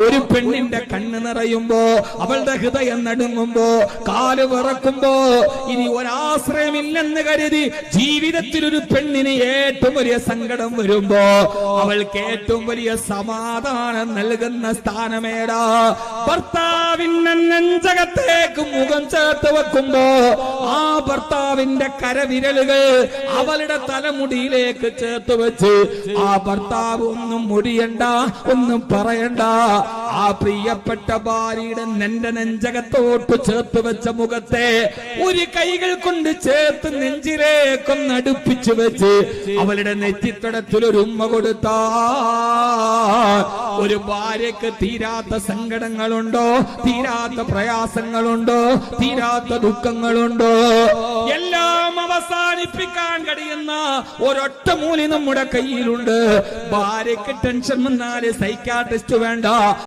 ഒരു പെണ്ണിന്റെ കണ്ണ് നിറയുമ്പോ, അവളുടെ ഹൃദയം നടുങ്ങുമ്പോ, കാല് വിറക്കുമ്പോ, ഇനി ഒരാശ്രയമില്ലെന്ന് കരുതി ജീവിതത്തിൽ ഒരു പെണ്ണിന് ഏറ്റവും വലിയ സങ്കടം വരുമ്പോ അവൾക്ക് ഏറ്റവും വലിയ സമാധാനം നൽകുന്ന സ്ഥാനമേടാ. ഭർത്താവിന്റെ നെഞ്ചകത്തേക്ക് മുഖം ചേർത്ത് വെക്കുമ്പോ ആ ഭർത്താവിന്റെ കരവിരലുകൾ അവളുടെ തലമുടിയിലേക്ക് ചേർത്ത് വെച്ച് ആ ഭർത്താവ് ഒന്നും മുടിയണ്ട, ഒന്നും പറയണ്ട, ആ പ്രിയപ്പെട്ട ഭാര്യയുടെ നിന്റെ നെഞ്ചകത്തോട്ട് ചേർത്ത് വെച്ച മുഖത്തെ ഒരു കൈകൾ കൊണ്ട് ചേർത്ത് നെഞ്ചിലേക്കൊന്ന് അടുപ്പിച്ചു വെച്ച് അവളുടെ നെറ്റിത്തടത്തിൽ ഒരു ഉമ്മ കൊടുത്താ ഒരു ഭാര്യക്ക് തീരാത്ത സങ്കടങ്ങളുണ്ടോ, തീരാത്ത പ്രയാസങ്ങളുണ്ടോ, തീരാത്ത ദുഃഖങ്ങളുണ്ടോ? എല്ലാം അവസാനിപ്പിക്കാൻ കഴിയുന്ന ഒരൊറ്റ മൂലി നമ്മുടെ കയ്യിലുണ്ട്. ഭാര്യക്ക് ടെൻഷൻ വന്നാല് സൈക്കാട്രിസ്റ്റ് വേണ്ട,